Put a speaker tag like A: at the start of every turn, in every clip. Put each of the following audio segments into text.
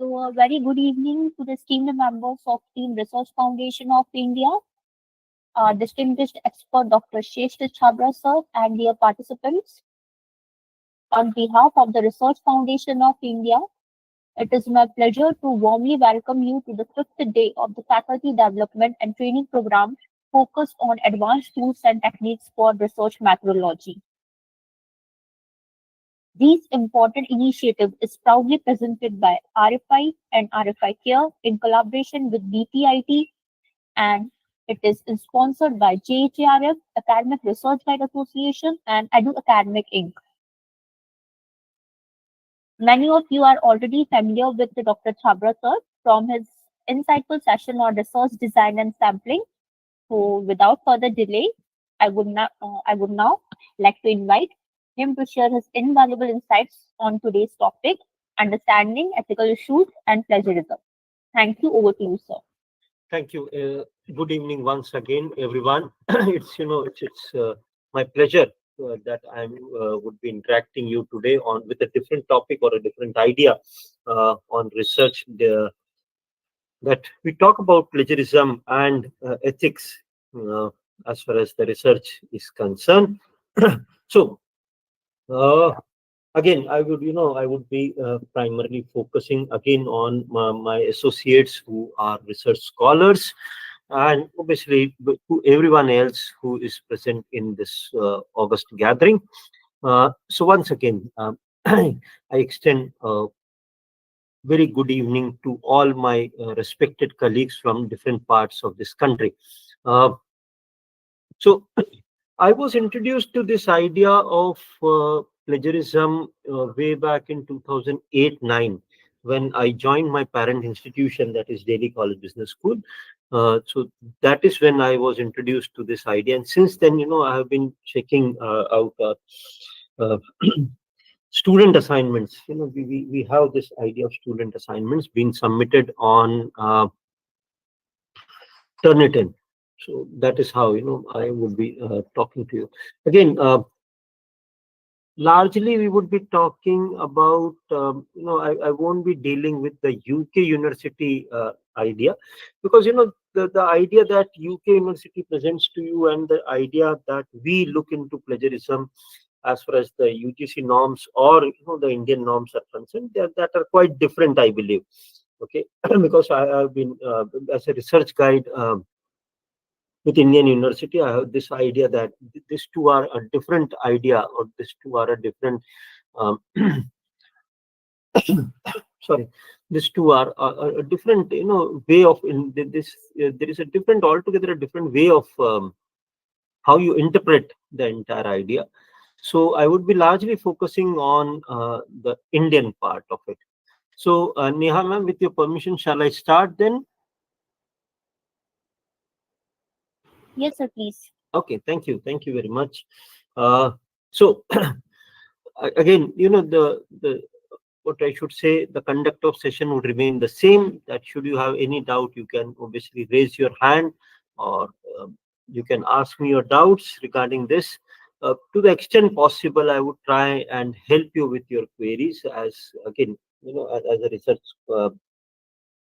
A: So, a very good evening to the esteemed members of Team Research Foundation of India, distinguished expert Dr. Sheshta Chabra sir, and dear participants. On behalf of the Research Foundation of India, it is my pleasure to warmly welcome you to the fifth day of the Faculty Development and Training Program focused on advanced tools and techniques for research methodology. This important initiative is proudly presented by RFI and RFI-CARE in collaboration with BPIT, and it is sponsored by JHRF, Academic Research Guide Association, and Edu Academic Inc. Many of you are already familiar with the Dr. Chabra sir from his insightful session on research design and sampling. So, without further delay, I would now like to invite him to share his invaluable insights on today's topic, understanding ethical issues and plagiarism. Thank you. Over to you, sir.
B: Thank you. Good evening once again, everyone. It's my pleasure that I would be interacting you today on with a different topic or a different idea on research. That we talk about plagiarism and ethics as far as the research is concerned. So again, I would be primarily focusing again on my associates who are research scholars, and obviously to everyone else who is present in this August gathering. So once again, I extend a very good evening to all my respected colleagues from different parts of this country. Uh, so I was introduced to this idea of plagiarism way back in 2008-9 when I joined my parent institution, that is Delhi College Business School. So that is when I was introduced to this idea, and since then, I have been checking out uh, student assignments. We have this idea of student assignments being submitted on Turnitin. So that is how I would be talking to you again. Largely, we would be talking about I won't be dealing with the UK university idea, because the idea that UK university presents to you, and the idea that we look into plagiarism as far as the UGC norms or the Indian norms are concerned, that are quite different, I believe. Okay, because I have been as a research guide with Indian University, I have this idea that these two are a different idea, or these two are a different. Um, sorry, these two are a different, way of in this. There is a different, altogether a different way of how you interpret the entire idea. So I would be largely focusing on the Indian part of it. So Neha ma'am, with your permission, shall I start then?
A: Yes, sir, please.
B: Okay, thank you very much. So again, the what I should say, the conduct of session would remain the same. That should you have any doubt, you can obviously raise your hand, or you can ask me your doubts regarding this. To the extent possible, I would try and help you with your queries, as again, as a research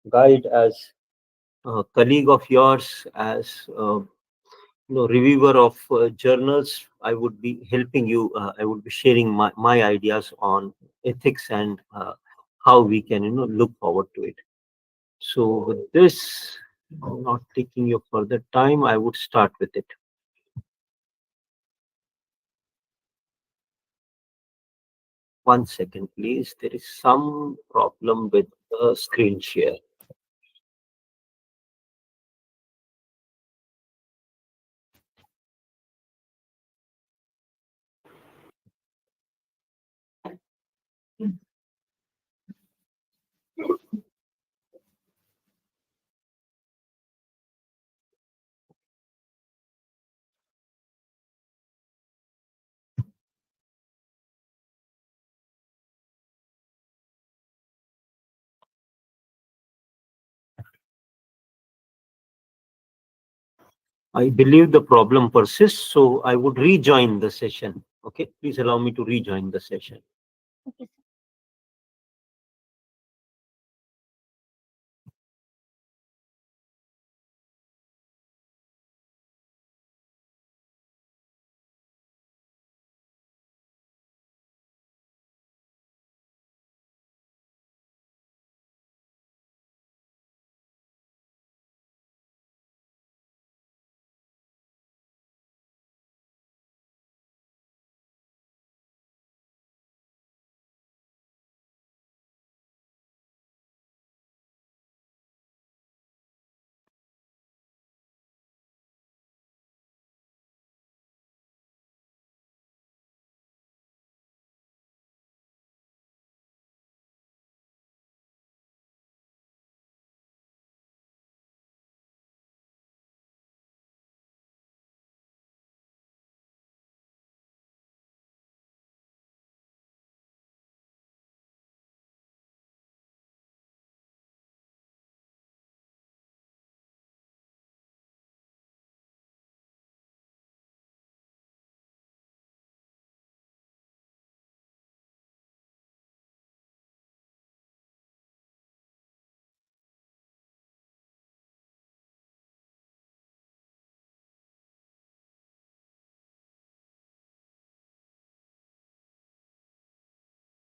B: guide, as a colleague of yours, as reviewer of journals. I would be helping you. I would be sharing my ideas on ethics and how we can look forward to it. So with this, not taking your further time, I would start with it. One second, please. There is some problem with the screen share. I believe the problem persists, so I would rejoin the session. Okay, please allow me to rejoin the session.
A: Okay,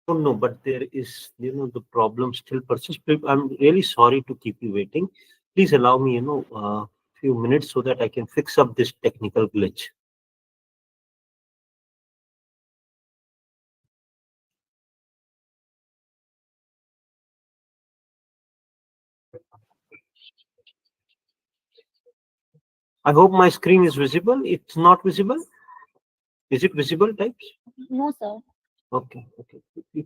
B: don't know, but there is, the problem still persists. I'm really sorry to keep you waiting. Please allow me, few minutes so that I can fix up this technical glitch. I hope my screen is visible. It's not visible. Is it visible, types?
A: No, sir.
B: Okay, okay.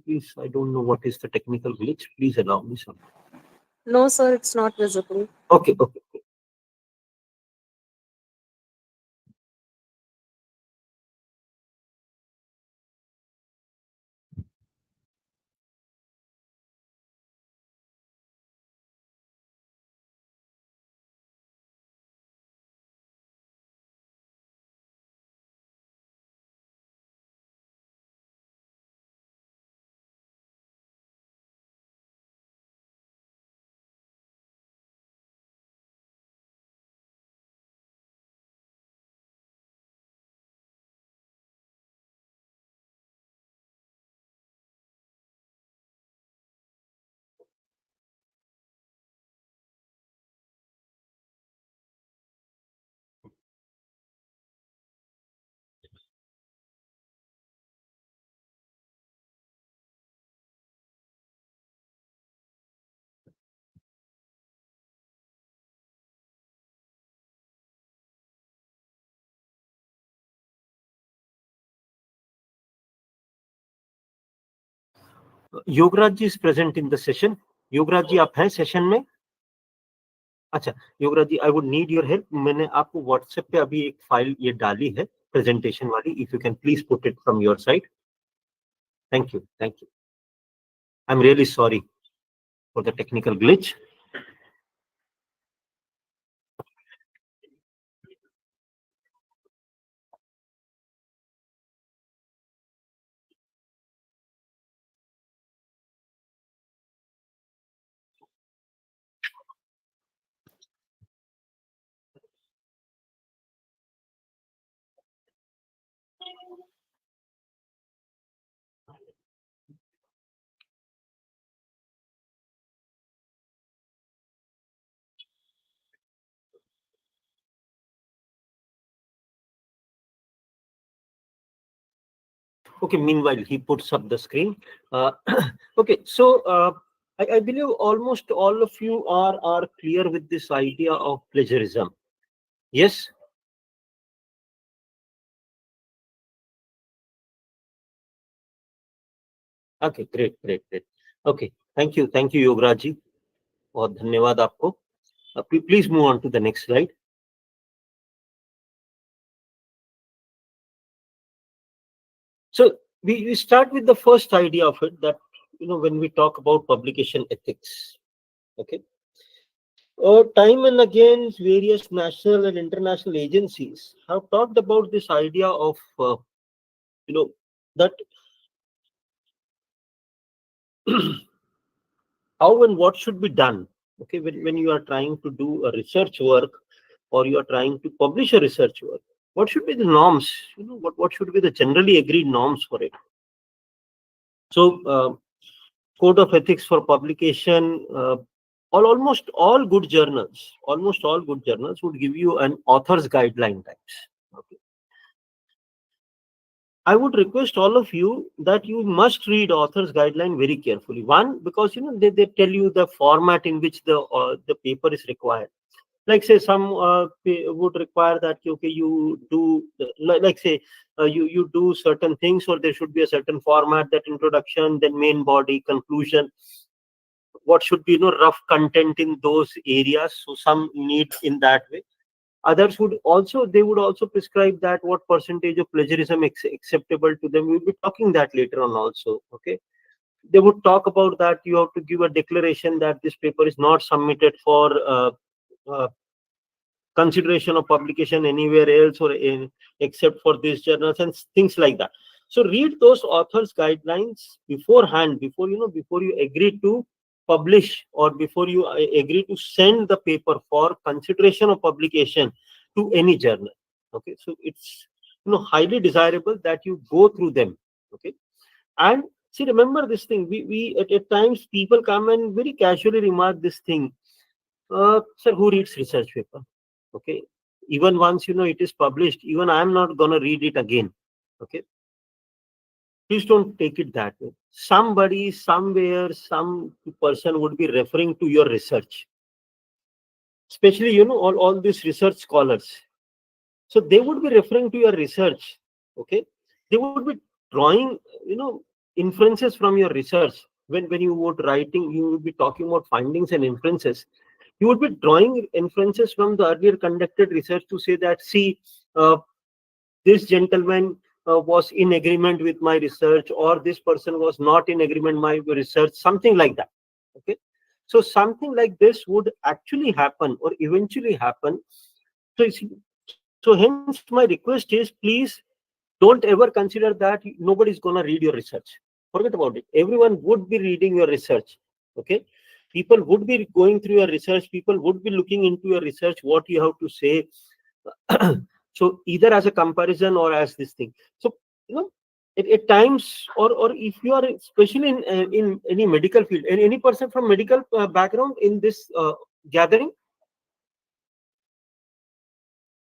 B: Please, I don't know what is the technical glitch. Please allow me some.
C: No, sir, it's not visible.
B: Okay, okay. Yograj ji is present in the session. Yograj जी आप हैं सेशन में? अच्छा Yograj ji, I would need your help. मैंने आपको WhatsApp पे अभी एक फाइल ये डाली है प्रेजेंटेशन वाली. If you can please put it from your side. Thank you, thank you. I am really sorry for the technical glitch. Okay, meanwhile, he puts up the screen. Okay, so I believe almost all of you are clear with this idea of plagiarism. Yes? Okay, great, great, great. Okay, thank you, Yogaraj ji. बहुत धन्यवाद आपको. Please move on to the next slide. So we start with the first idea of it, that when we talk about publication ethics, okay, time and again various national and international agencies have talked about this idea of that how and what should be done, okay, when you are trying to do a research work or you are trying to publish a research work. What should be the norms? What should be the generally agreed norms for it? So code of ethics for publication, almost all good journals would give you an author's guideline types. Okay. I would request all of you that you must read author's guideline very carefully. One, because they tell you the format in which the paper is required. Like say some would require that okay, you do like say you do certain things, or there should be a certain format, that introduction, then main body, conclusion. What should be rough content in those areas. So some need in that way. Others would also prescribe that what percentage of plagiarism acceptable to them. We'll be talking that later on also. Okay, they would talk about that you have to give a declaration that this paper is not submitted for uh, consideration of publication anywhere else or except for these journals and things like that. So read those authors guidelines beforehand, before you agree to publish, or before you agree to send the paper for consideration of publication to any journal. Okay, so it's highly desirable that you go through them. Okay, and See, remember this thing. We at times people come and very casually remark this thing. Sir, who reads research paper? Okay. Even once it is published, even I am not gonna read it again. Okay. Please don't take it that way. Somebody, somewhere, some person would be referring to your research. Especially, all these research scholars. So they would be referring to your research. Okay. They would be drawing, inferences from your research. When you would writing, you would be talking about findings and inferences. You would be drawing inferences from the earlier conducted research to say that, see, this gentleman was in agreement with my research, or this person was not in agreement with my research, something like that. Okay. So something like this would actually happen or eventually happen. So hence my request is, please don't ever consider that nobody's going to read your research. Forget about it. Everyone would be reading your research. Okay. People would be going through your research. People would be looking into your research, what you have to say. So either as a comparison or as this thing. So, at times, or if you are, especially in any medical field, any person from medical background in this gathering.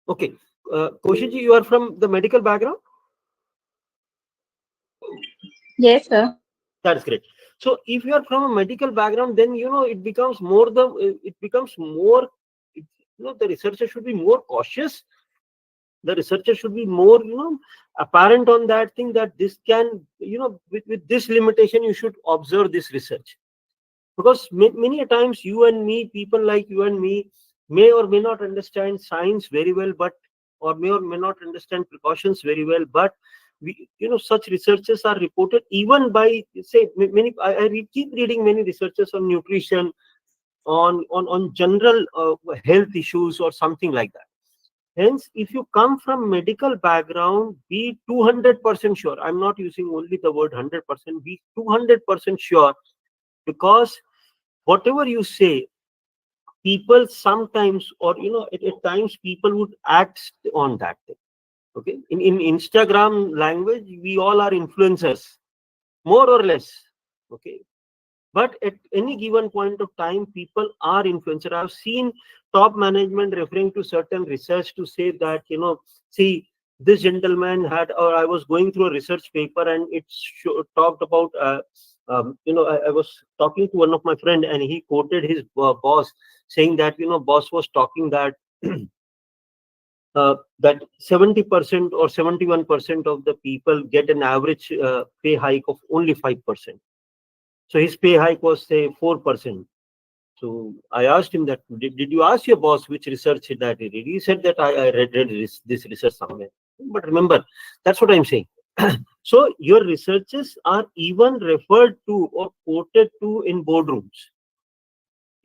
B: Okay. Koshiji, you are from the medical background?
A: Yes, sir.
B: That's great. So if you are from a medical background, then it becomes more it becomes more. The researcher should be more cautious. The researcher should be more apparent on that thing, that this can, with this limitation you should observe this research. Because many a times you and me, people like you and me, may or may not understand science very well, but or may not understand precautions very well, but such researchers are reported even by, say, many. Keep reading many researchers on nutrition, on general health issues or something like that. Hence, if you come from medical background, be 200% sure. I'm not using only the word 100%. Be 200% sure, because whatever you say, people sometimes, or at times, people would act on that thing. Okay, in Instagram language, we all are influencers, more or less. Okay, but at any given point of time, people are influencer. I've seen top management referring to certain research to say that, see, this gentleman had, or I was going through a research paper and it talked about, I was talking to one of my friend and he quoted his boss saying that, boss was talking that that 70% or 71% of the people get an average pay hike of only 5%. So his pay hike was, say, 4%. So I asked him that, did you ask your boss which research that he did? He said that I read this research somewhere. But remember, that's what I'm saying. So your researches are even referred to or quoted to in boardrooms.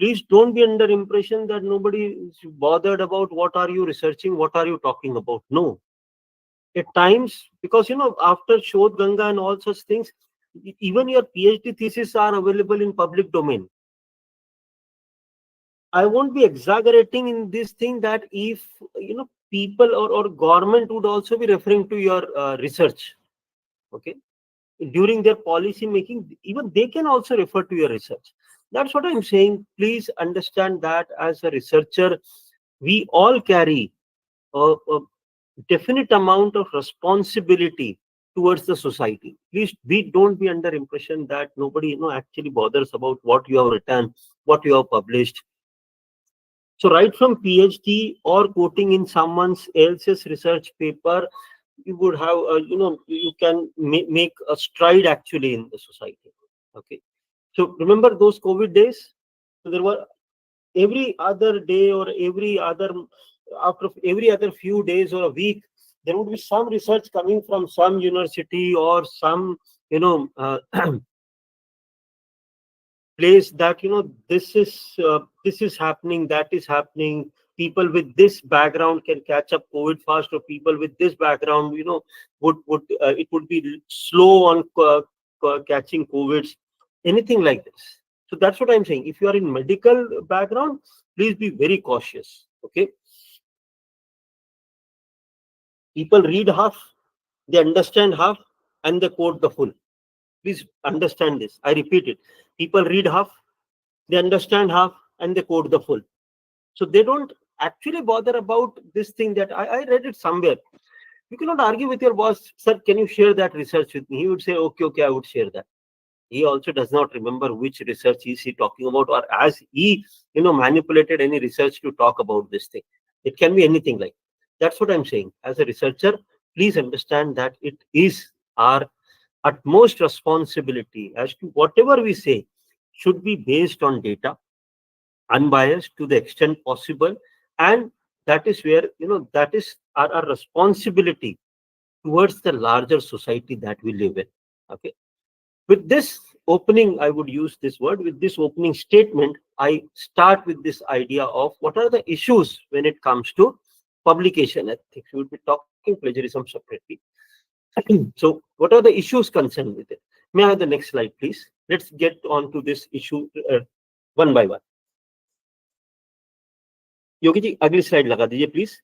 B: Please don't be under impression that nobody is bothered about what are you researching, what are you talking about. No. At times, because after Shodh Ganga and all such things, even your PhD thesis are available in public domain. I won't be exaggerating in this thing that if people or government would also be referring to your research, okay, during their policy making, even they can also refer to your research. That's what I'm saying. Please understand that as a researcher, we all carry a definite amount of responsibility towards the society. Please, we don't be under impression that nobody actually bothers about what you have written, what you have published. So right from PhD or quoting in someone else's research paper, you would have, you can make a stride actually in the society. Okay. So remember those COVID days? So there were every other day or after every other few days or a week, there would be some research coming from some university or some, place that this is happening, that is happening. People with this background can catch up COVID fast, or people with this background, would it would be slow on catching COVID, anything like this. So that's what I'm saying. If you are in medical background, please be very cautious. Okay, people read half, they understand half, and they quote the full. Please understand this. I repeat it. People read half, they understand half, and they quote the full. So they don't actually bother about this thing that I read it somewhere. You cannot argue with your boss, sir, can you share that research with me? He would say, okay, okay, I would share that. He also does not remember which research is he talking about, or as he, manipulated any research to talk about this thing. It can be anything like. That's what I'm saying. As a researcher, please understand that it is our utmost responsibility as to whatever we say should be based on data, unbiased to the extent possible, and that is where, that is our responsibility towards the larger society that we live in. Okay. With this opening, I would use this word, with this opening statement, I start with this idea of what are the issues when it comes to publication ethics. We would be talking plagiarism separately. So what are the issues concerned with it? May I have the next slide, please? Let's get on to this issue one by one. Yogi ji अगली slide लगा दीजिए please.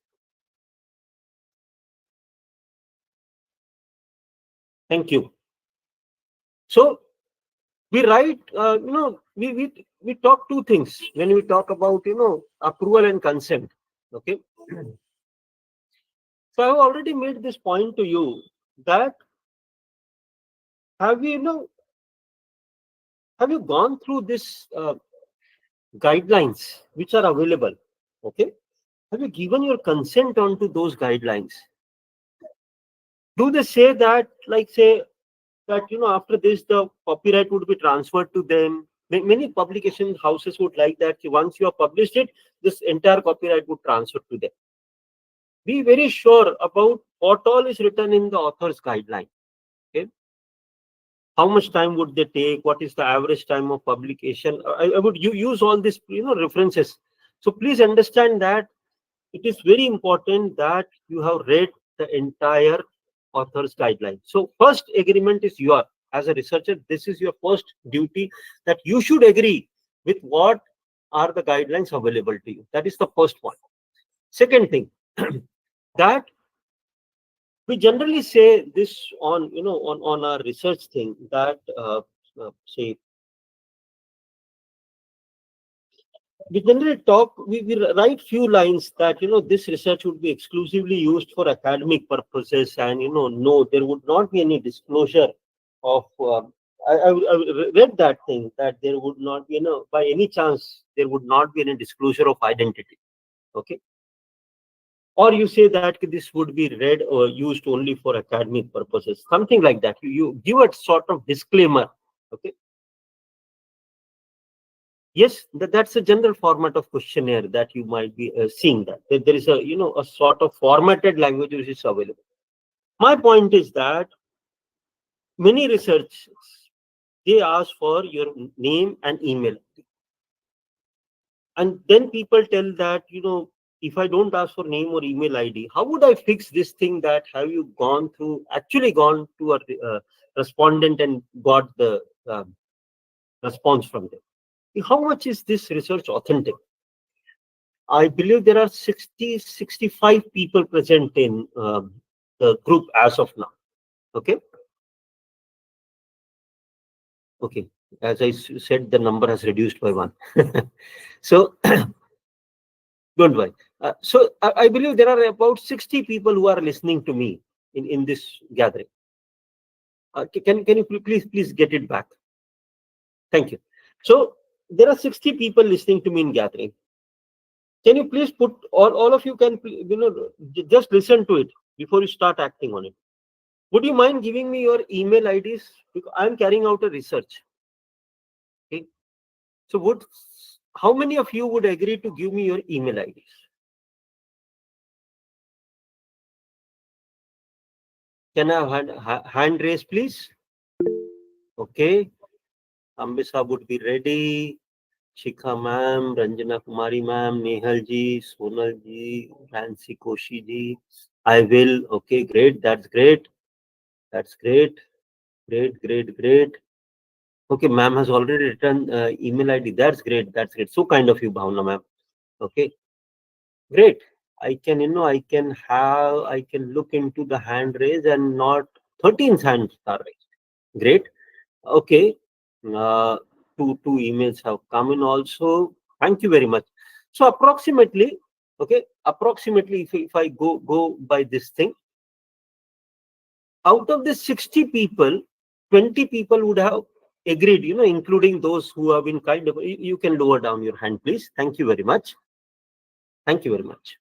B: Thank you. So we write, we talk two things when we talk about, approval and consent. Okay. So I have already made this point to you that have you gone through this guidelines which are available? Okay. Have you given your consent onto those guidelines? Do they say that, like, say that, after this the copyright would be transferred to them? Many publication houses would like that once you have published it, this entire copyright would transfer to them. Be very sure about what all is written in the author's guideline. Okay. How much time would they take? What is the average time of publication? I would use all these, references. So please understand that it is very important that you have read the entire author's guideline. So first agreement is your, as a researcher, this is your first duty, that you should agree with what are the guidelines available to you. That is the first one. Second thing, that we generally say this on, on our research thing, that say we generally talk, we write few lines that, this research would be exclusively used for academic purposes, and, no, there would not be any disclosure of, I read that thing, that there would not be, by any chance, there would not be any disclosure of identity. Okay. Or you say that this would be read or used only for academic purposes, something like that. You give a sort of disclaimer. Okay. Yes, that's a general format of questionnaire that you might be seeing, that there is a, a sort of formatted language which is available. My point is that many researchers, they ask for your name and email, and then people tell that, if I don't ask for name or email ID, how would I fix this thing? That have you actually gone to a respondent and got the response from them? How much is this research authentic? I believe there are 65 people present in the group as of now. Okay. Okay. As I said, the number has reduced by one. So don't worry. So I believe there are about 60 people who are listening to me in this gathering. Can you please get it back? Thank you. So there are 60 people listening to me in gathering. Can you please put, all of you can, just listen to it before you start acting on it. Would you mind giving me your email IDs? Because I'm carrying out a research. Okay. So how many of you would agree to give me your email IDs? Can I have hand raise, please? Okay. Ambisa would be ready. Shikha ma'am, Ranjana Kumari ma'am, Nehal ji, Sonal ji, Nancy Koshi ji. I will. Okay, great. That's great. That's great. Great. Okay, ma'am has already written email ID. That's great. That's great. So kind of you, Bhavna ma'am. Okay, great. I can, I can look into the hand raise, and not 13 hands are raised. Great. Okay. Uh, two emails have come in also. Thank you very much. So approximately, okay, approximately if I go by this thing, out of the 60 people, 20 people would have agreed, including those who have been kind of, you can lower down your hand, please. Thank you very much. Thank you very much.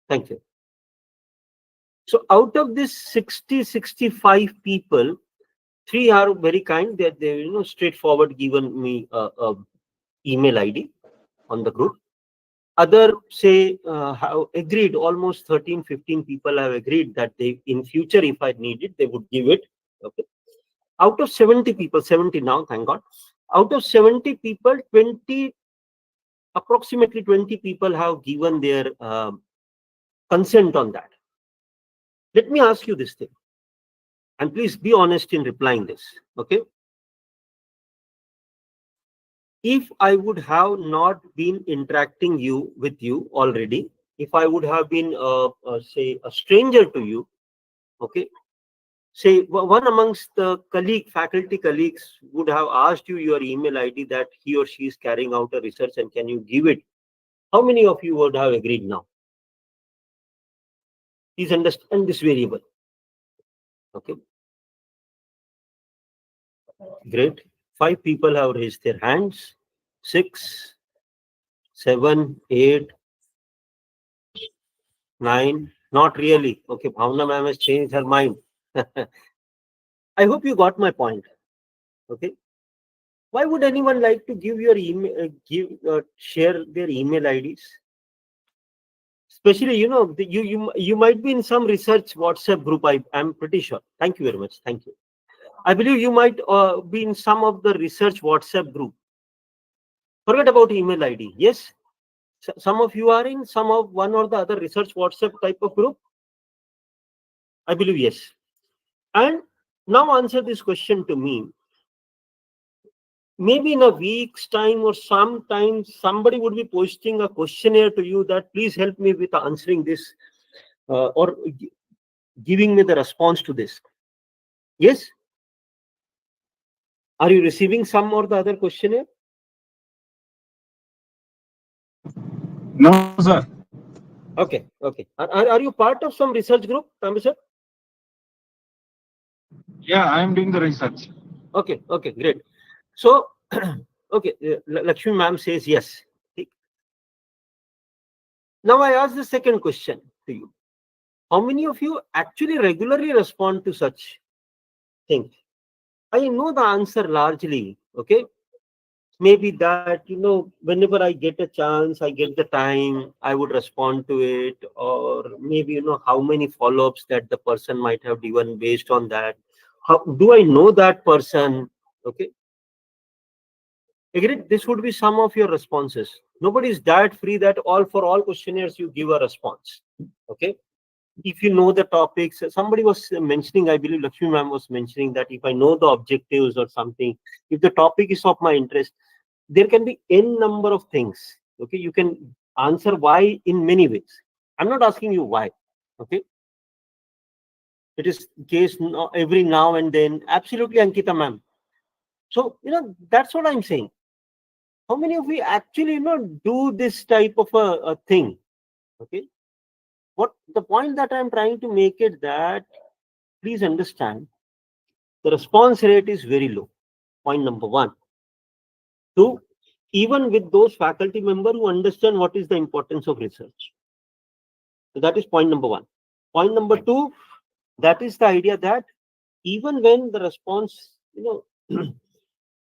B: Thank you. So out of this 60, 65 people, three are very kind that they, straightforward given me a email ID on the group. Other say have agreed, almost 13, 15 people have agreed that they in future, if I need it, they would give it. Okay. Out of 70 people, 70 now, thank God. Out of 70 people, 20, approximately 20 people have given their consent on that. Let me ask you this thing, and please be honest in replying this. Okay. If I would have not been interacting with you already, if I would have been, say, a stranger to you, okay, say one amongst the faculty colleagues would have asked you your email ID that he or she is carrying out a research and can you give it? How many of you would have agreed now? Please understand this variable. Okay, great. 5 people have raised their hands. 6, 7, 8, 9. Not really. Okay, Bhavna ma'am has changed her mind. I hope you got my point. Okay. Why would anyone like to give your email, share their email IDs? Especially, you might be in some research WhatsApp group. I'm pretty sure. Thank you very much. Thank you. I believe you might be in some of the research WhatsApp group. Forget about email ID. Yes, some of you are in some of one or the other research WhatsApp type of group. I believe yes. And now answer this question to me. Maybe in a week's time or sometimes somebody would be posting a questionnaire to you that please help me with answering this or giving me the response to this. Yes. Are you receiving some or the other questionnaire?
D: No, sir.
B: Okay. Okay. Are you part of some research group, Tambi sir?
D: Yeah, I am doing the research.
B: Okay. Okay. Great. So, okay. Lakshmi ma'am says yes. Now I ask the second question to you. How many of you actually regularly respond to such things? I know the answer largely. Okay. Maybe that, whenever I get a chance, I get the time, I would respond to it. Or maybe, how many follow-ups that the person might have given based on that. How do I know that person? Okay. Agreed. This would be some of your responses. Nobody is that free that for all questionnaires you give a response. Okay. If you know the topics, somebody was mentioning, I believe Lakshmi ma'am was mentioning that if I know the objectives or something, if the topic is of my interest, there can be n number of things. Okay, you can answer why in many ways. I'm not asking you why. Okay, it is case every now and then. Absolutely, Ankita ma'am. So that's what I'm saying. How many of we actually do this type of a thing? Okay, what the point that I'm trying to make it that please understand the response rate is very low. Point number one. Two, even with those faculty members who understand what is the importance of research. So that is point number one. Point number two, that is the idea that even when the response,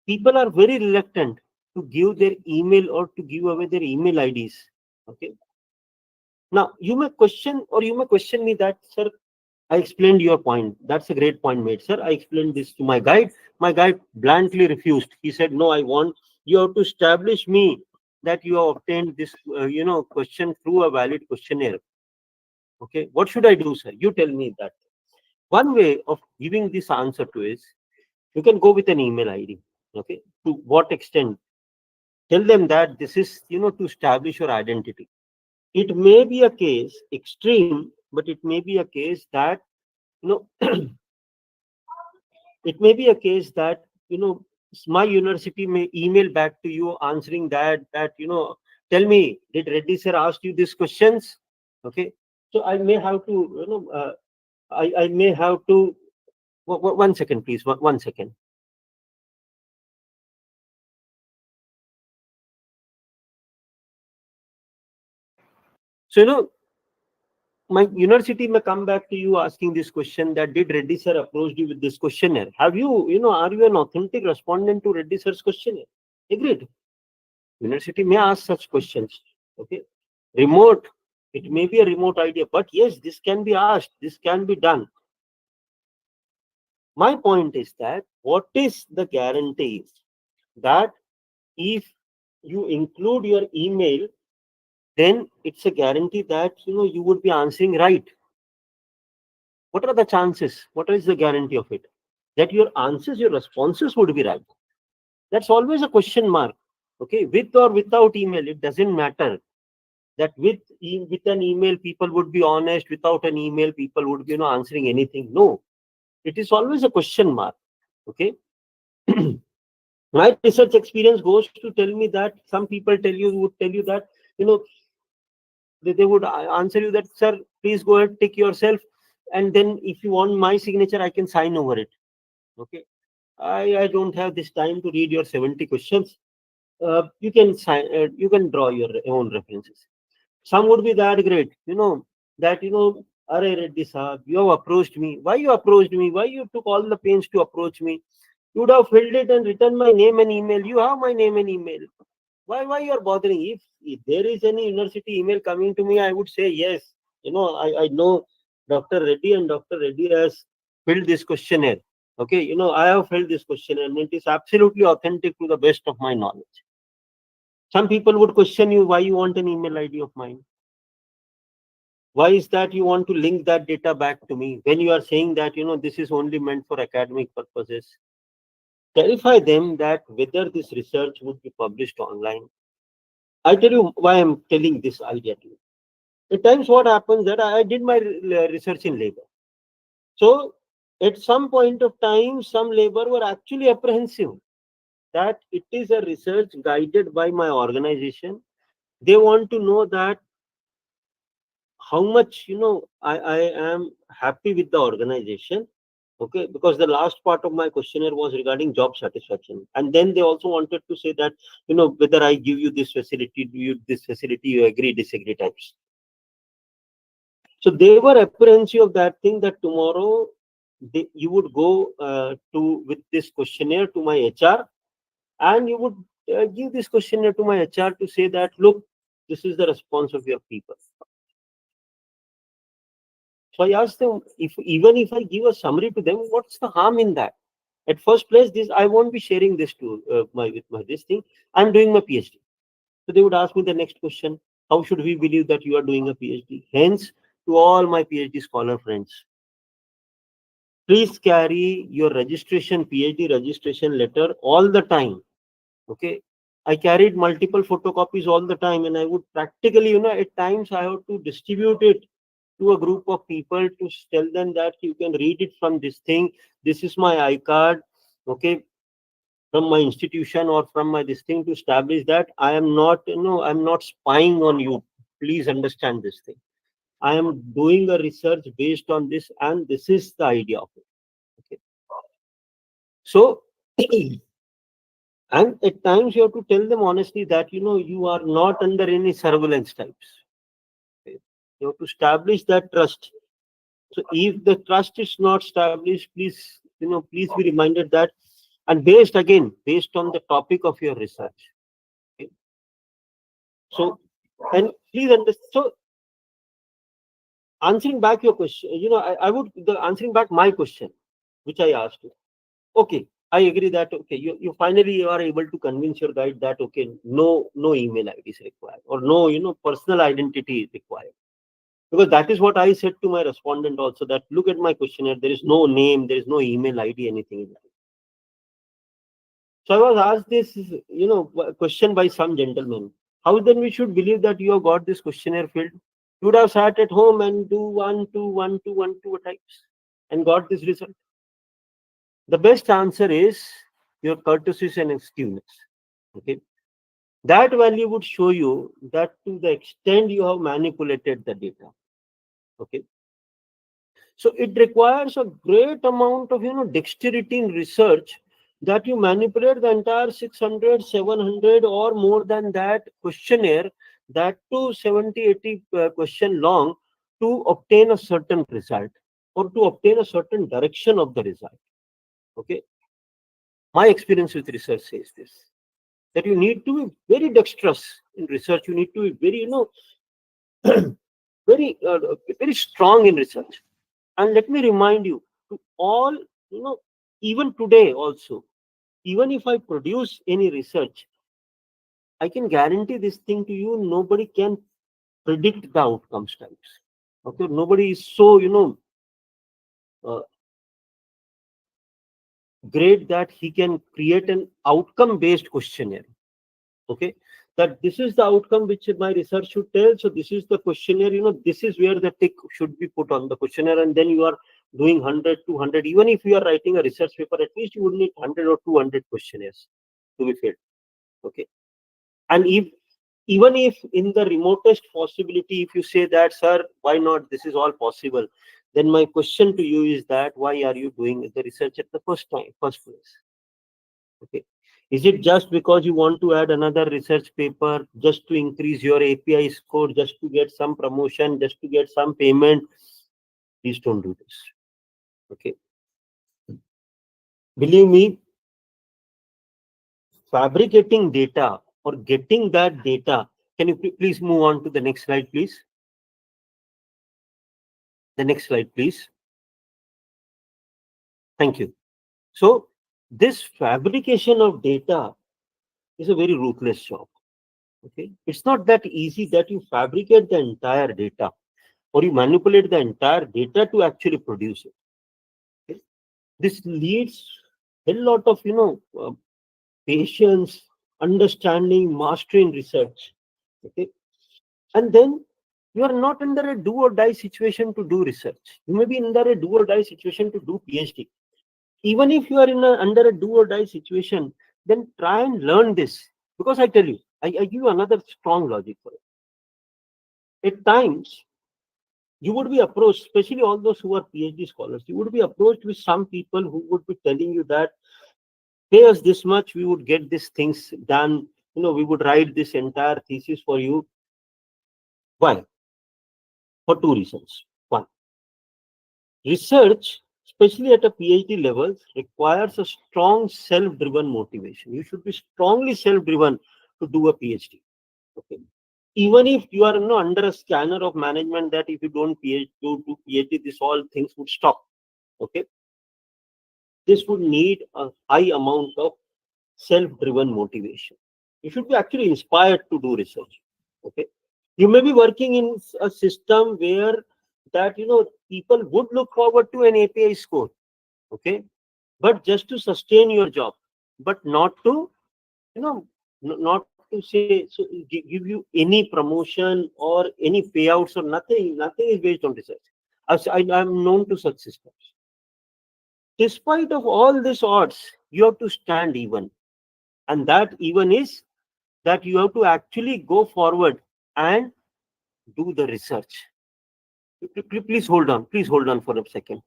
B: people are very reluctant to give their email or to give away their email IDs. Okay. Now you may question me that, sir, I explained your point. That's a great point made, sir. I explained this to my guide. My guide bluntly refused. He said, no, you have to establish me that you have obtained this, question through a valid questionnaire. Okay. What should I do, sir? You tell me that. One way of giving this answer to is you can go with an email ID. Okay. To what extent? Tell them that this is, to establish your identity. It may be a case, extreme, but it may be a case that, it may be a case that, my university may email back to you answering that, tell me, did Reddy sir ask you these questions? Okay. So I may have to, I may have to, 1 second, please, 1 second. So, my university may come back to you asking this question, that did Reddy sir approach you with this questionnaire? Have you, are you an authentic respondent to Reddy sir's questionnaire? Agreed. University may ask such questions. Okay. Remote, it may be a remote idea, but yes, this can be asked, this can be done. My point is that what is the guarantee that if you include your email, then it's a guarantee that you would be answering right. What are the chances? What is the guarantee of it? That your answers, your responses would be right. That's always a question mark. Okay, with or without email, it doesn't matter. That with an email, people would be honest. Without an email, people would be answering anything. No, it is always a question mark. Okay. My research experience goes to tell me that some people would tell you that they would answer you that, sir, please go ahead, take yourself, and then if you want my signature, I can sign over it. Okay. I don't have this time to read your 70 questions. You can sign, you can draw your own references. Some would be that great, that, Are Reddy Saab, you have approached me. Why you approached me? Why you took all the pains to approach me? You would have filled it and written my name and email. You have my name and email. Why you are bothering? If there is any university email coming to me, I would say yes. I know Dr. Reddy, and Dr. Reddy has filled this questionnaire. Okay, I have filled this questionnaire and it is absolutely authentic to the best of my knowledge. Some people would question you why you want an email ID of mine. Why is that you want to link that data back to me when you are saying that this is only meant for academic purposes? Clarify them that whether this research would be published online. I tell you why I'm telling this idea to you. At times what happens that I did my research in labor. So at some point of time, some labor were actually apprehensive that it is a research guided by my organization. They want to know that how much I am happy with the organization. Okay, because the last part of my questionnaire was regarding job satisfaction, and then they also wanted to say that whether I give you this facility, do you this facility, you agree, disagree types. So they were apprehensive of that thing, that tomorrow you would go to with this questionnaire to my HR, and you would give this questionnaire to my HR to say that, look, this is the response of your people. So I asked them, even if I give a summary to them, what's the harm in that? At first place, this I won't be sharing this to with my this thing. I'm doing my PhD. So they would ask me the next question: how should we believe that you are doing a PhD? Hence, to all my PhD scholar friends, please carry your registration, PhD registration letter all the time. Okay. I carried multiple photocopies all the time, and I would practically, at times I have to distribute it to a group of people to tell them that you can read it from this thing. This is my iCard, okay, from my institution or from my this thing, to establish that I am not, I'm not spying on you. Please understand this thing. I am doing a research based on this, and this is the idea of it. Okay. So, and at times you have to tell them honestly that you are not under any surveillance types. Okay. You have to establish that trust. So if the trust is not established, please please be reminded that, and based on the topic of your research. Okay. So, and please understand. So answering back your question, I would answering back my question, which I asked you. Okay, I agree that okay, you finally are able to convince your guide that okay, no email ID is required, or no personal identity is required. Because that is what I said to my respondent also, that look at my questionnaire, there is no name, there is no email ID, anything in that. So I was asked this, question by some gentleman. How then we should believe that you have got this questionnaire filled? You would have sat at home and do 1, 2, 1, 2, 1, 2 types and got this result. The best answer is your courtesy and excuseness. Okay, that value would show you that to the extent you have manipulated the data. Okay, so it requires a great amount of dexterity in research, that you manipulate the entire 600, 700, or more than that questionnaire, that to 70, 80 question long, to obtain a certain result, or to obtain a certain direction of the result. Okay, my experience with research says this, that you need to be very dexterous in research. You need to be very very very strong in research. And let me remind you, to all, even today also, even if I produce any research, I can guarantee this thing to you, nobody can predict the outcomes types. Okay, nobody is so uh, great that he can create an outcome based questionnaire. Okay, that this is the outcome which my research should tell, so this is the questionnaire, this is where the tick should be put on the questionnaire, and then you are doing 100, 200. Even if you are writing a research paper, at least you would need 100 or 200 questionnaires to be filled. Okay, and if even if in the remotest possibility, if you say that, sir, why not, this is all possible, then my question to you is that, why are you doing the research at the first place? Okay, is it just because you want to add another research paper, just to increase your API score, just to get some promotion, just to get some payment? Please don't do this. Okay, believe me, fabricating data or getting that data. Can you please move on to the next slide, please? The next slide, please. Thank you. So this fabrication of data is a very ruthless job. Okay, it's not that easy that you fabricate the entire data, or you manipulate the entire data to actually produce it. Okay? This needs a lot of patience, understanding, mastery in research. Okay, and then you are not under a do or die situation to do research. You may be under a do or die situation to do PhD. Even if you are under a do or die situation, then try and learn this, because I tell you, I give you another strong logic for it. At times you would be approached, especially all those who are PhD scholars, you would be approached with some people who would be telling you that, pay us this much, we would get these things done, we would write this entire thesis for you. Why? For two reasons. One, research, especially at a PhD level, requires a strong self-driven motivation. You should be strongly self-driven to do a PhD. Okay, even if you are under a scanner of management, that if you don't do PhD, this all things would stop. Okay, this would need a high amount of self-driven motivation. You should be actually inspired to do research. Okay, you may be working in a system where that people would look forward to an API score. Okay, but just to sustain your job, but not to not to say, so give you any promotion or any payouts or nothing is based on research. I'm known to such systems. Despite of all these odds, you have to stand even, and that even is that you have to actually go forward and do the research. Please hold on. Please hold on for a second.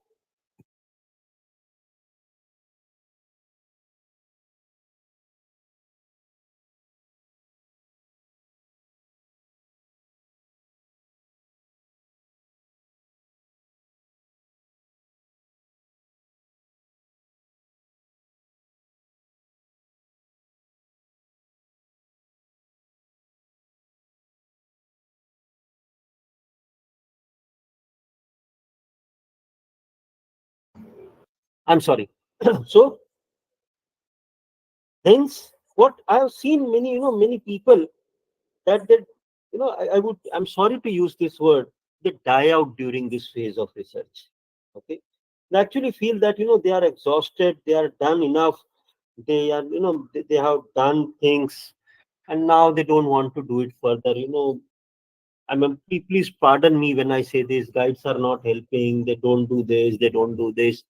B: I'm sorry. So hence, what I have seen many, many people that they, I'm sorry to use this word, they die out during this phase of research. Okay, they actually feel that they are exhausted, they are done enough, they are they have done things, and now they don't want to do it further. I mean, please pardon me when I say these guides are not helping, they don't do this, they don't do this.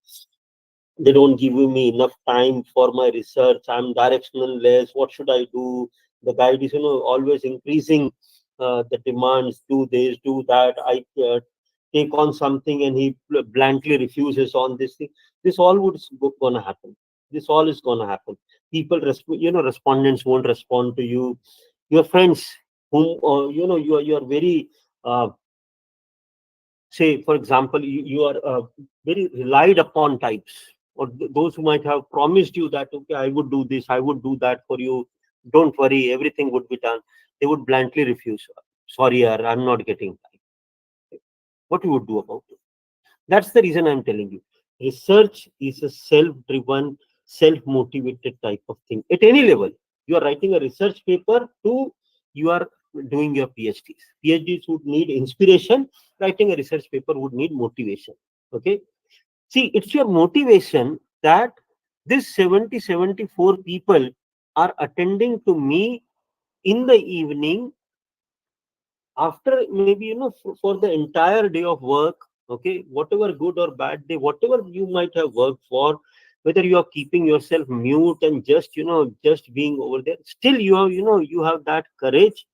B: They don't give me enough time for my research. I'm directionless. What should I do? The guide is, always increasing the demands. Do this, do that. I take on something and he blankly refuses on this thing. This all would gonna happen. This all is gonna happen. People, respondents won't respond to you. Your friends, whom you are very say, for example, you are very relied upon types, or those who might have promised you that, okay, I would do this, I would do that for you, don't worry, everything would be done. They would bluntly refuse. Sorry, yaar, I'm not getting time. What you would do about it? That's the reason I'm telling you. Research is a self-driven, self-motivated type of thing. At any level, you are writing a research paper to you are doing your PhDs. PhDs would need inspiration. Writing a research paper would need motivation. Okay. See, it's your motivation that this 74 people are attending to me in the evening after maybe for the entire day of work. Okay, whatever good or bad day, whatever you might have worked for, whether you are keeping yourself mute and just just being over there, still you have that courage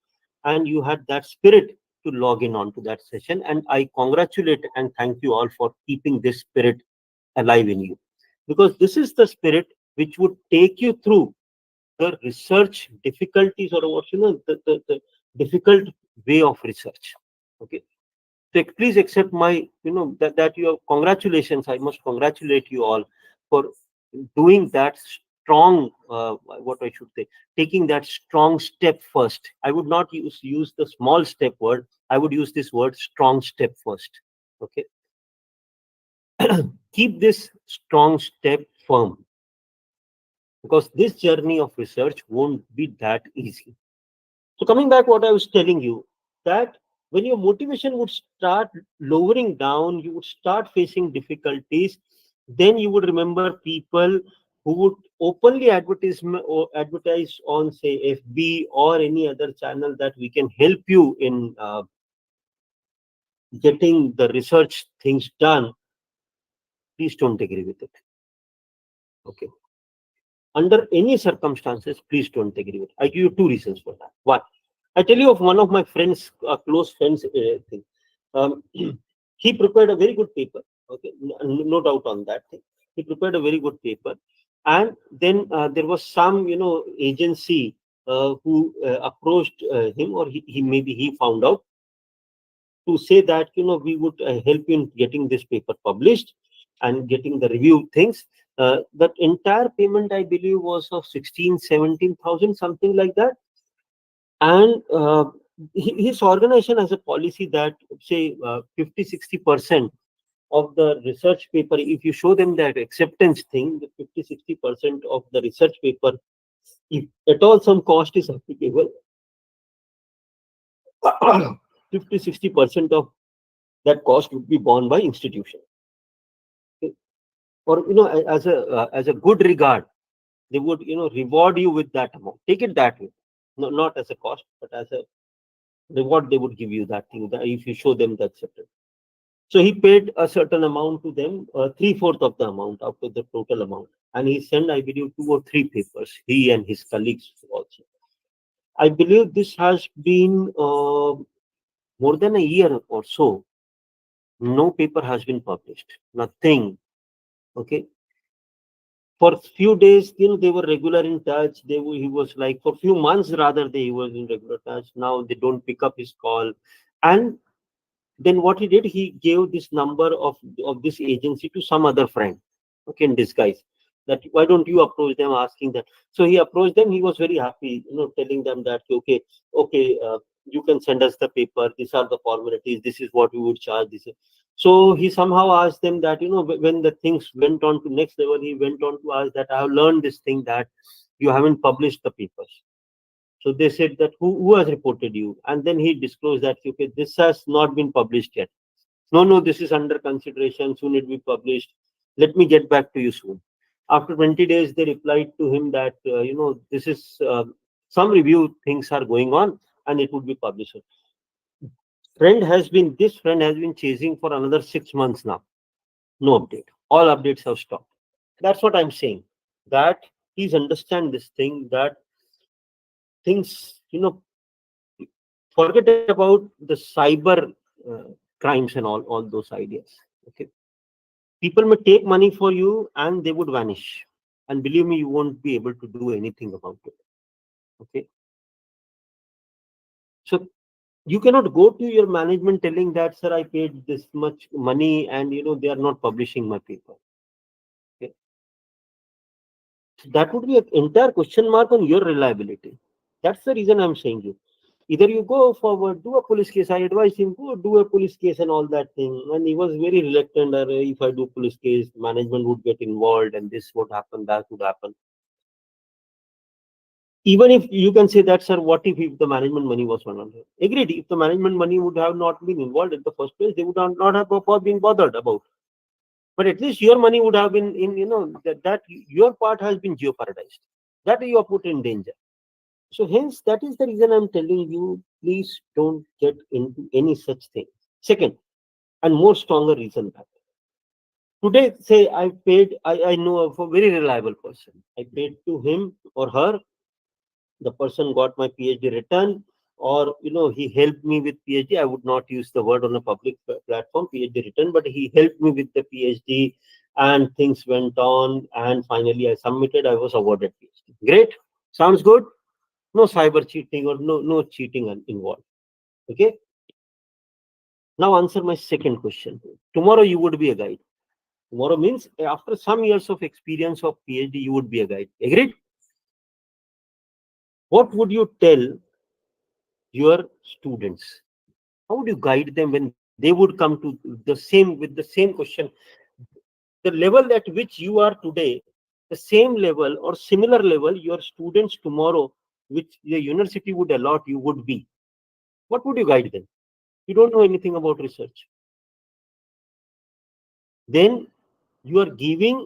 B: and you had that spirit to log in onto that session, and I congratulate and thank you all for keeping this spirit alive in you, because this is the spirit which would take you through the research difficulties, or what the difficult way of research. Okay, so please accept my that you have congratulations. I must congratulate you all for doing that strong what I should say, taking that strong step first. I would not use the small step word. I would use this word strong step first. Okay, keep this strong step firm, because this journey of research won't be that easy. So coming back, what I was telling you, that when your motivation would start lowering down, you would start facing difficulties, then you would remember people who would openly advertise on, say, FB or any other channel that we can help you in getting the research things done. Please don't agree with it. Okay. Under any circumstances, please don't agree with it. I give you two reasons for that. One, I tell you of one of my friends, close friends thing. He prepared a very good paper. Okay, no doubt on that thing. He prepared a very good paper, and then there was some agency who approached him, or he maybe he found out, to say that we would help you in getting this paper published and getting the review things. That entire payment, I believe, was of 16,000-17,000, something like that. And his organization has a policy that, say, 50-60% of the research paper, if you show them that acceptance thing, the 50-60% of the research paper, if at all some cost is applicable, 50-60% of that cost would be borne by institution. Okay? Or as a good regard, they would reward you with that amount. Take it that way, no, not as a cost, but as a reward. They would give you that thing that if you show them that acceptance. So he paid a certain amount to them, 3/4 of the amount out of the total amount, and he sent, I believe, 2 or 3 papers. He and his colleagues also. I believe this has been more than a year or so. No paper has been published. Nothing. Okay. For few days, they were regular in touch. He was like, for few months rather, he was in regular touch. Now they don't pick up his call, and then what he did, he gave this number of this agency to some other friend, okay, in disguise, that why don't you approach them, asking that. So he approached them. He was very happy, telling them that, okay, you can send us the paper, these are the formalities, this is what we would charge, this is. So he somehow asked them that, when the things went on to next level, he went on to ask that, I have learned this thing, that you haven't published the papers. So they said that, who has reported you? And then he disclosed that, okay, this has not been published yet. No, this is under consideration. Soon it will be published. Let me get back to you soon. After 20 days, they replied to him that, this is some review things are going on and it would be published. This friend has been chasing for another 6 months now. No update. All updates have stopped. That's what I'm saying. That please understand this thing, that things, forget about the cyber uh, crimes and all those ideas. Okay. People may take money for you and they would vanish. And believe me, you won't be able to do anything about it. Okay. So you cannot go to your management telling that, sir, I paid this much money and they are not publishing my paper. Okay. So that would be an entire question mark on your reliability. That's the reason I'm saying you. Either you go forward, do a police case. I advise him, go do a police case and all that thing. And he was very reluctant that if I do police case, management would get involved and this would happen, that would happen. Even if you can say that, sir, what if the management money was 100? Agreed. If the management money would have not been involved in the first place, they would not have been bothered about. But at least your money would have been in, that your part has been jeopardized. That you are put in danger. So hence, that is the reason I'm telling you, please don't get into any such thing. Second, and more stronger reason that today, say I know of a very reliable person. I paid to him or her. The person got my PhD written, or he helped me with PhD. I would not use the word on a public platform, PhD written, but he helped me with the PhD, and things went on, and finally I submitted. I was awarded PhD. Great, sounds good. No cyber cheating or no cheating involved. Okay. Now answer my second question. Tomorrow you would be a guide. Tomorrow means after some years of experience of PhD, you would be a guide. Agreed? What would you tell your students? How would you guide them when they would come to the same question? The level at which you are today, the same level or similar level your students tomorrow, which the university would allot you, would be. What would you guide them? You don't know anything about research. Then you are giving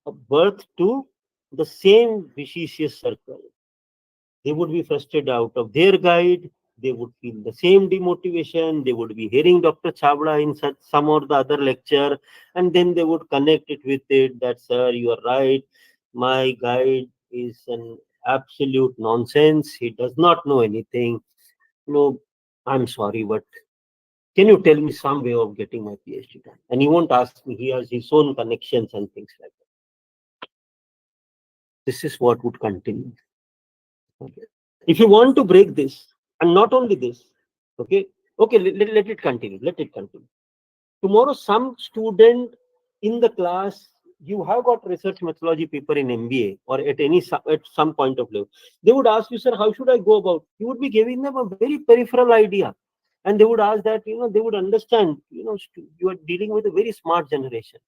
B: a birth to the same vicious circle. They would be frustrated out of their guide. They would feel the same demotivation. They would be hearing Dr. Chavda in such some or the other lecture, and then they would connect it with it that, sir, you are right. My guide is an absolute nonsense. He does not know anything. No, I'm sorry, but can you tell me some way of getting my PhD done? And he won't ask me. He has his own connections and things like that. This is what would continue. Okay. If you want to break this, and not only this, okay, let it continue. Let it continue. Tomorrow, some student in the class, you have got research methodology paper in MBA or at some point of level. They would ask you, sir, how should I go about? You would be giving them a very peripheral idea, and they would ask that they would understand. You are dealing with a very smart generation,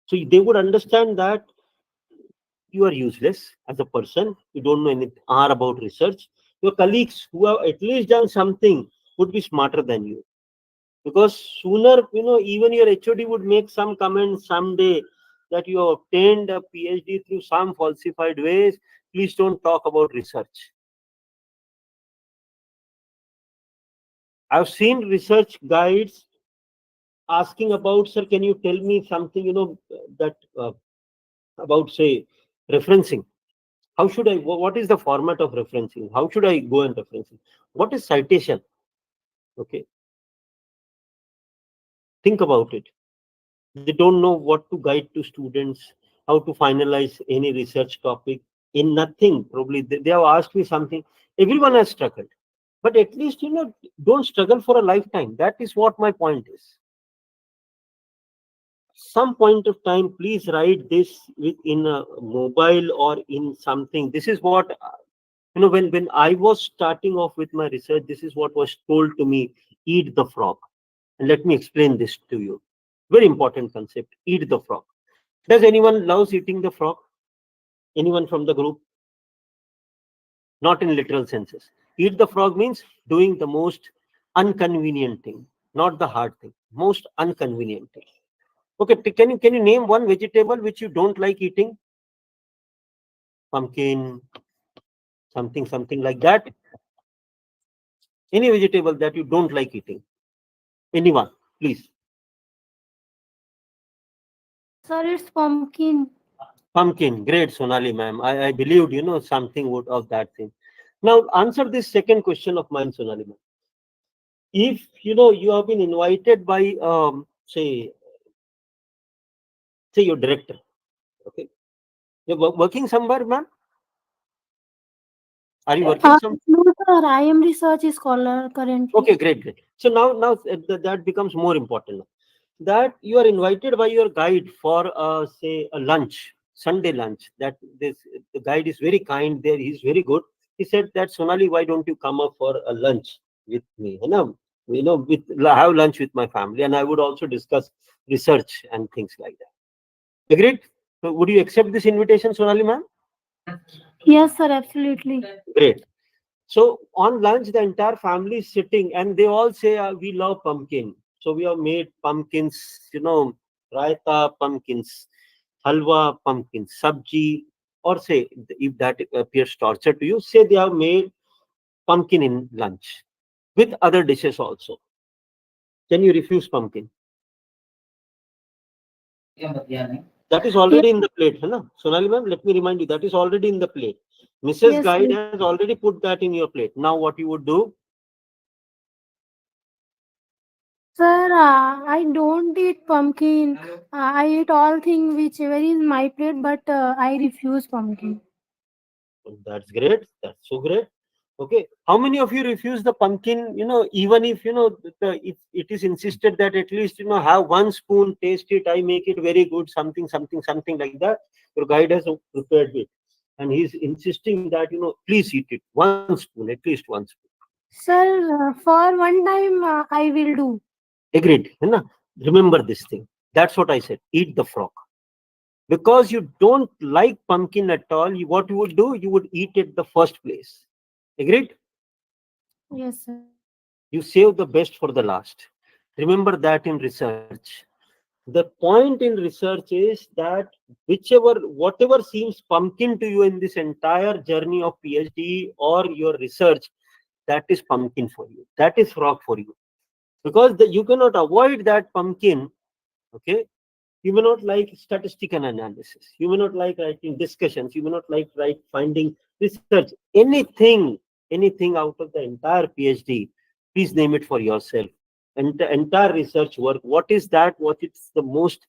B: so they would understand that you are useless as a person. You don't know anything about research. Your colleagues who have at least done something would be smarter than you, because sooner, even your HOD would make some comment someday that you have obtained a PhD through some falsified ways. Please don't talk about research. I've seen research guides asking about, sir, can you tell me something, that about, say, referencing. How should I, what is the format of referencing? How should I go and referencing? What is citation? Okay. Think about it. They don't know what to guide to students, how to finalize any research topic in nothing. Probably they have asked me something. Everyone has struggled. But at least, don't struggle for a lifetime. That is what my point is. Some point of time, please write this in a mobile or in something. This is what when I was starting off with my research, this is what was told to me: eat the frog. And let me explain this to you. Very important concept: eat the frog. Does anyone loves eating the frog? Anyone from the group? Not in literal senses. Eat the frog means doing the most inconvenient thing, not the hard thing. Most inconvenient thing. Okay, can you name one vegetable which you don't like eating? Pumpkin, something like that. Any vegetable that you don't like eating? Anyone, please.
E: Sir, it's pumpkin.
B: Pumpkin. Great, Sonali ma'am. I believed, something would of that thing. Now answer this second question of mine, Sonali ma'am. If, you have been invited by, say your director, okay? You're working somewhere, ma'am? Are you working some?
E: No, sir, I am research scholar currently.
B: Okay, great, great. So now that becomes more important now. That you are invited by your guide for, say, a lunch, Sunday lunch. That this the guide is very kind there. He's very good. He said that, Sonali, why don't you come up for a lunch with me? With have lunch with my family, and I would also discuss research and things like that. Agreed? So would you accept this invitation, Sonali ma'am?
E: Yes, sir, absolutely.
B: Great. So on lunch, the entire family is sitting and they all say, we love pumpkin. So we have made pumpkins, raita, pumpkins, halwa, pumpkins, sabji, or say, if that appears torture to you, say they have made pumpkin in lunch with other dishes also. Can you refuse pumpkin? That is already in the plate, है ना? Sonali ma'am, let me remind you, that is already in the plate. Mrs.
E: Yes,
B: Guide
E: sir.
B: has already put that in your plate. Now what you would do?
E: Sir, I don't eat pumpkin. I eat all things whichever is my plate, but I refuse pumpkin.
B: That's great. That's so great. Okay. How many of you refuse the pumpkin? Even if if it is insisted that at least have one spoon, taste it. I make it very good. Something, something, something like that. Your guide has prepared it, and he's insisting that please eat it. One spoon, at least one spoon.
E: Sir, for one time, I will do.
B: Agreed. है ना? Remember this thing. That's what I said. Eat the frog. Because you don't like pumpkin at all, what you would do? You would eat it the first place. Agreed?
E: Yes, sir.
B: You save the best for the last. Remember that in research. The point in research is that whatever seems pumpkin to you in this entire journey of PhD or your research, that is pumpkin for you. That is frog for you. Because you cannot avoid that pumpkin. Okay. You may not like statistical analysis. You may not like writing discussions. You may not like finding research. Anything out of the entire PhD, please name it for yourself. And the entire research work, what is that? What is the most,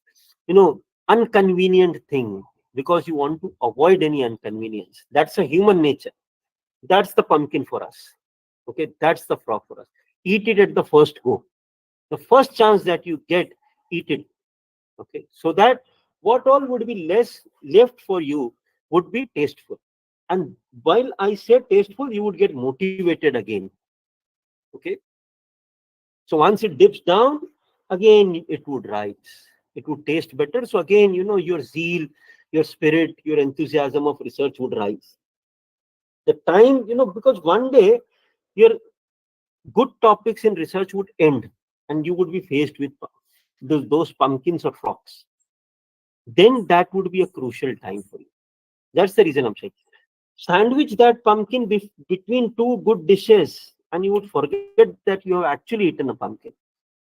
B: inconvenient thing? Because you want to avoid any inconvenience. That's a human nature. That's the pumpkin for us. Okay, that's the frog for us. Eat it at the first go. The first chance that you get, eat it. Okay, so that what all would be less left for you would be tasteful. And while I say tasteful, you would get motivated again. Okay, so once it dips down, again it would rise. It would taste better. So again, your zeal, your spirit, your enthusiasm of research would rise. The time, because one day your good topics in research would end and you would be faced with those pumpkins or frogs. Then that would be a crucial time for you. That's the reason I'm saying. Sandwich that pumpkin between two good dishes, and you would forget that you have actually eaten a pumpkin.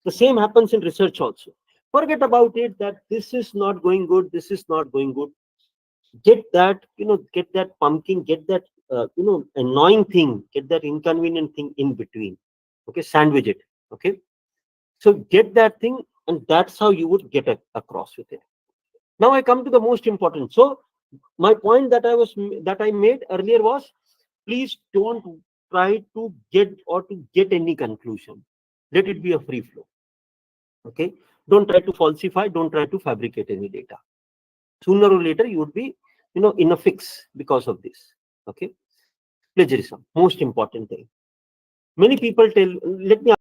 B: The same happens in research also. Forget about it that this is not going good, this is not going good. Get that pumpkin, get that annoying thing, get that inconvenient thing in between. Okay, sandwich it. Okay, so get that thing, and that's how you would get across with it. Now I come to the most important. So my point that I made earlier was, please don't try to get any conclusion. Let it be a free flow. Okay, don't try to falsify, don't try to fabricate any data. Sooner or later you would be in a fix because of this. Okay, plagiarism, most important thing. Many people tell, let me